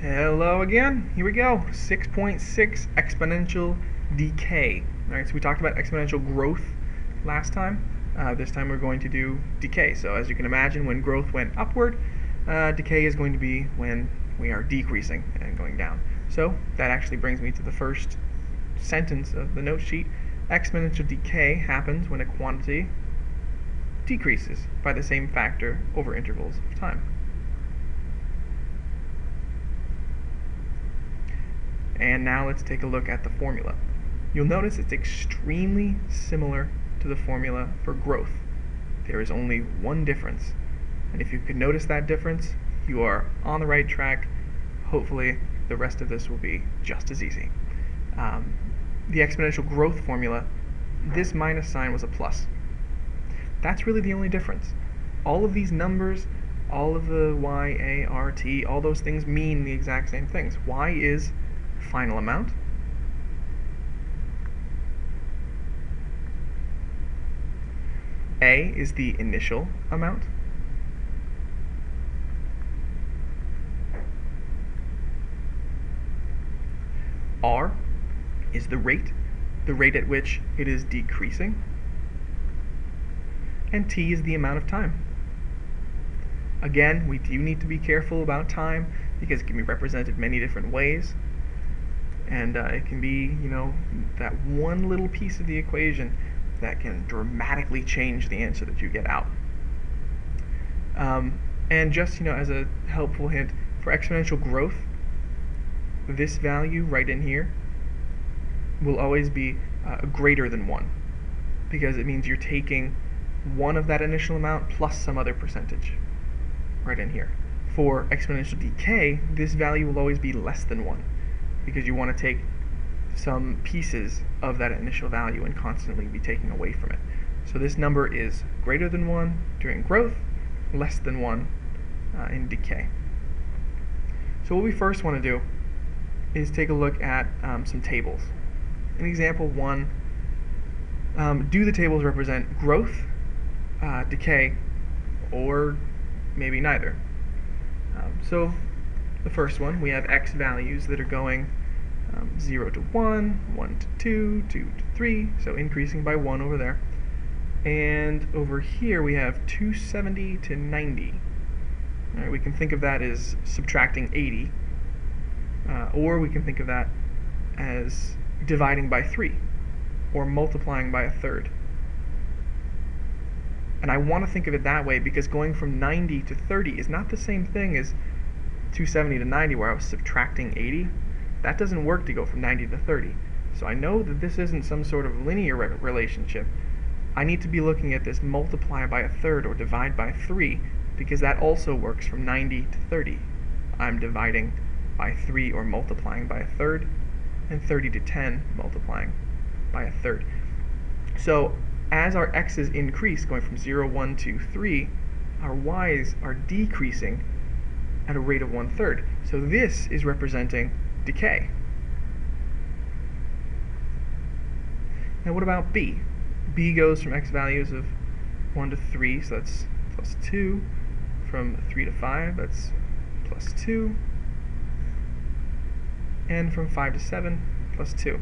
Hello again. Here we go. 6.6 exponential decay. Alright, so we talked about exponential growth last time. This time we're going to do decay. So as you can imagine, when growth went upward, decay is going to be when we are decreasing and going down. So that actually brings me to the first sentence of the note sheet. Exponential decay happens when a quantity decreases by the same factor over intervals of time. And now let's take a look at the formula. You'll notice it's extremely similar to the formula for growth. There is only one difference. And if you can notice that difference, you are on the right track. Hopefully, the rest of this will be just as easy. The exponential growth formula, this minus sign was a plus. That's really the only difference. All of these numbers, all of the y, a, r, t, all those things mean the exact same things. Y is final amount. A is the initial amount. R is the rate at which it is decreasing. And T is the amount of time. Again, we do need to be careful about time because it can be represented many different ways. And it can be, that one little piece of the equation that can dramatically change the answer that you get out. And just, as a helpful hint, for exponential growth, this value right in here will always be greater than 1, because it means you're taking one of that initial amount plus some other percentage right in here. For exponential decay, this value will always be less than 1, because you want to take some pieces of that initial value and constantly be taking away from it. So this number is greater than 1 during growth, less than 1 in decay. So what we first want to do is take a look at some tables. In example 1, do the tables represent growth, decay, or maybe neither? So the first one, we have x values that are going 0 to 1, 1 to 2, 2 to 3, so increasing by 1 over there. And over here we have 270 to 90. All right, we can think of that as subtracting 80, or we can think of that as dividing by 3, or multiplying by a third. And I want to think of it that way because going from 90 to 30 is not the same thing as 270 to 90 where I was subtracting 80. That doesn't work to go from 90 to 30. So I know that this isn't some sort of linear relationship. I need to be looking at this multiply by a third or divide by 3 because that also works from 90 to 30. I'm dividing by 3 or multiplying by a third, and 30 to 10 multiplying by a third. So as our x's increase, going from 0, 1, 2, 3, our y's are decreasing at a rate of 1/3. So this is representing decay. Now what about b? b goes from x values of 1 to 3, so that's plus 2. From 3 to 5, that's plus 2. And from 5 to 7, plus 2.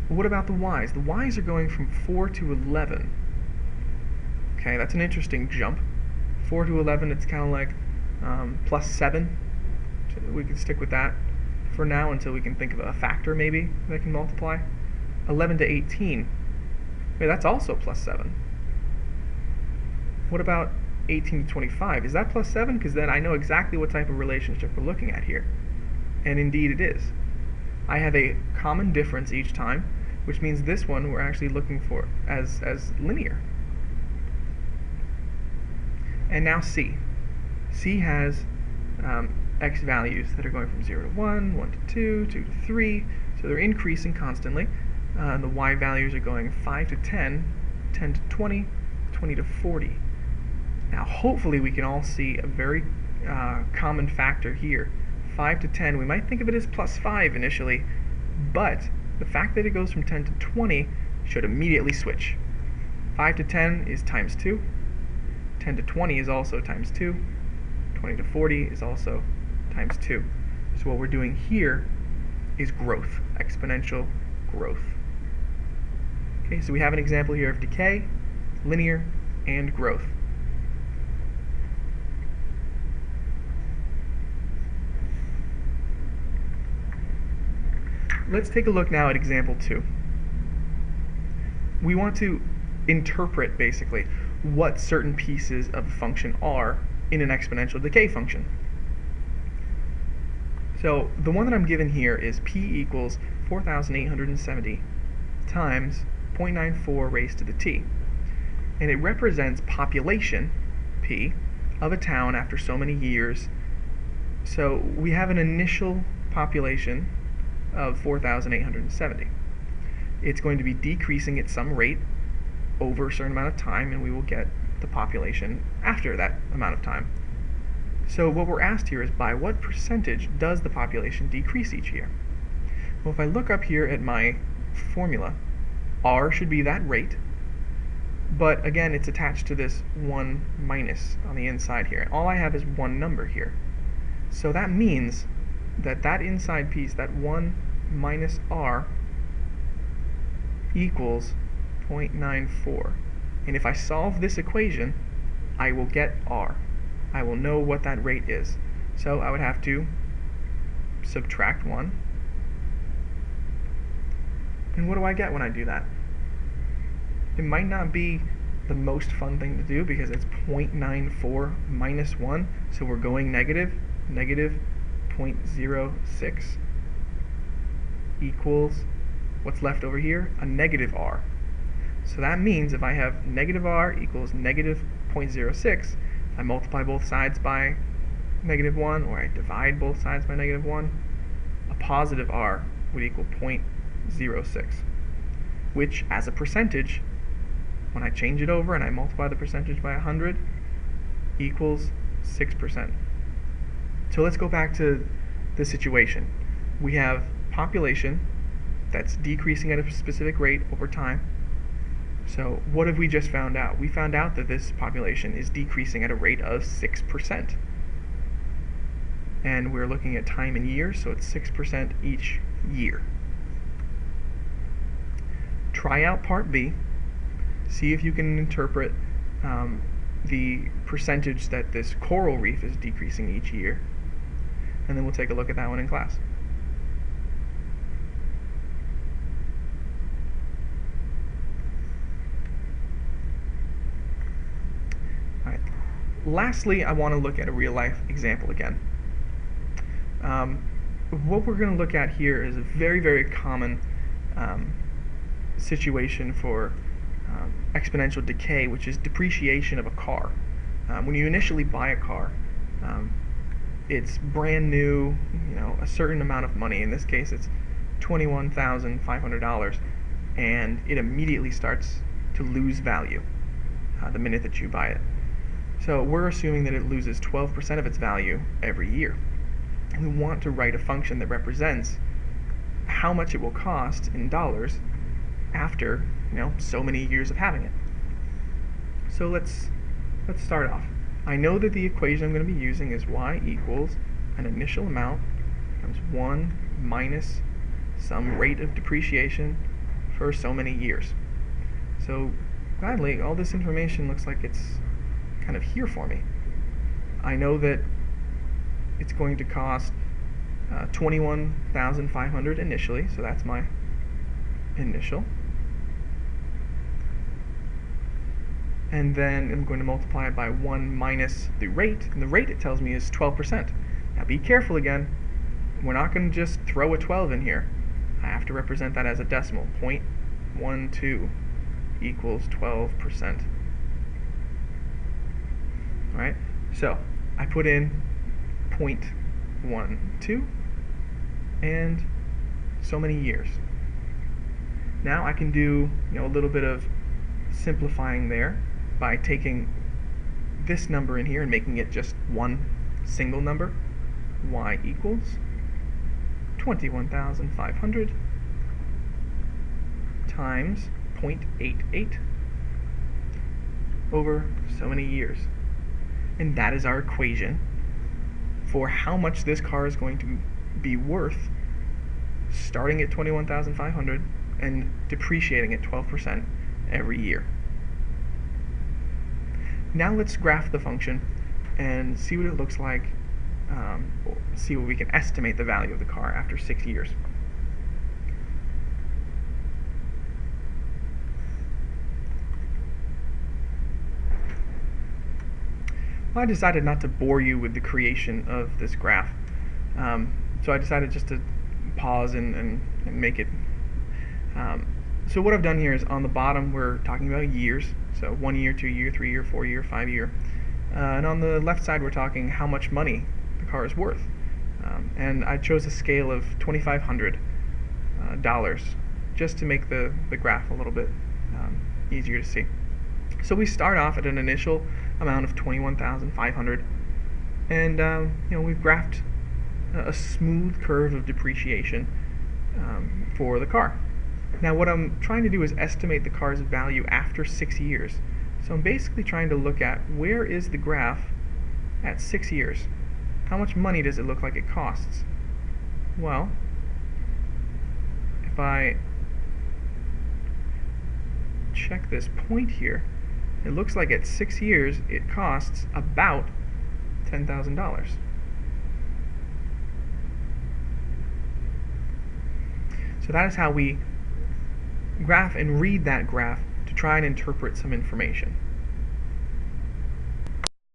What about the y's? The y's are going from 4 to 11. Okay, that's an interesting jump. 4 to 11, it's kind of like plus 7. So we can stick with that for now until we can think of a factor maybe that can multiply. 11 to 18. Wait, that's also plus 7. What about 18 to 25? Is that plus 7? Because then I know exactly what type of relationship we're looking at here. And indeed it is. I have a common difference each time, which means this one we're actually looking for as linear. And now C. C has x values that are going from 0 to 1, 1 to 2, 2 to 3, so they're increasing constantly. The y values are going 5 to 10, 10 to 20, 20 to 40. Now hopefully we can all see a very common factor here. 5 to 10, we might think of it as plus 5 initially, but the fact that it goes from 10 to 20 should immediately switch. 5 to 10 is times 2, 10 to 20 is also times 2, 20 to 40 is also times 2. So what we're doing here is growth, exponential growth. Okay, so we have an example here of decay, linear, and growth. Let's take a look now at example 2. We want to interpret, basically, what certain pieces of a function are in an exponential decay function. So the one that I'm given here is p equals 4,870 times 0.94 raised to the t. And it represents population, p, of a town after so many years. So we have an initial population of 4,870. It's going to be decreasing at some rate over a certain amount of time, and we will get the population after that amount of time. So what we're asked here is, by what percentage does the population decrease each year? Well, if I look up here at my formula, r should be that rate, but again, it's attached to this 1 minus on the inside here. All I have is one number here. So that means that that inside piece, that 1 minus r, equals 0.94. And if I solve this equation, I will get r. I will know what that rate is. So I would have to subtract 1. And what do I get when I do that? It might not be the most fun thing to do because it's 0.94 minus 1, so we're going negative. Negative 0.06 equals, what's left over here? A negative r. So that means if I have negative r equals negative 0.06, I multiply both sides by negative 1, or I divide both sides by negative 1, a positive r would equal 0.06, which as a percentage, when I change it over and I multiply the percentage by 100, equals 6%. So let's go back to the situation. We have population that's decreasing at a specific rate over time. So what have we just found out? We found out that this population is decreasing at a rate of 6%. And we're looking at time in years, so it's 6% each year. Try out part B. See if you can interpret the percentage that this coral reef is decreasing each year. And then we'll take a look at that one in class. Alright. Lastly, I want to look at a real-life example again. What we're going to look at here is a very, very common situation for exponential decay, which is depreciation of a car. When you initially buy a car, it's brand new, a certain amount of money. In this case, it's $21,500, and it immediately starts to lose value the minute that you buy it. So we're assuming that it loses 12% of its value every year. And we want to write a function that represents how much it will cost in dollars after so many years of having it. So let's start off. I know that the equation I'm going to be using is y equals an initial amount times 1 minus some rate of depreciation for so many years. So gladly, all this information looks like it's kind of here for me. I know that it's going to cost $21,500 initially, so that's my initial. And then I'm going to multiply it by 1 minus the rate, and the rate, it tells me, is 12%. Now be careful again, we're not going to just throw a 12 in here. I have to represent that as a decimal. 0.12 equals 12%. Alright, so I put in 0.12 and so many years. Now I can do a little bit of simplifying there by taking this number in here and making it just one single number. Y equals 21,500 times 0.88 over so many years. And that is our equation for how much this car is going to be worth starting at $21,500 and depreciating at 12% every year. Now let's graph the function and see what it looks like, see what we can estimate the value of the car after 6 years. Well, I decided not to bore you with the creation of this graph, so I decided just to pause and make it. So what I've done here is on the bottom we're talking about years, so 1 year, 2 year, 3 year, 4 year, 5 year, and on the left side we're talking how much money the car is worth, and I chose a scale of $2,500 just to make the graph a little bit easier to see. So we start off at an initial amount of $21,500, and we've graphed a smooth curve of depreciation for the car. Now what I'm trying to do is estimate the car's value after 6 years. So I'm basically trying to look at where is the graph at 6 years. How much money does it look like it costs? Well, if I check this point here, it looks like at 6 years it costs about $10,000. So that is how we graph and read that graph to try and interpret some information.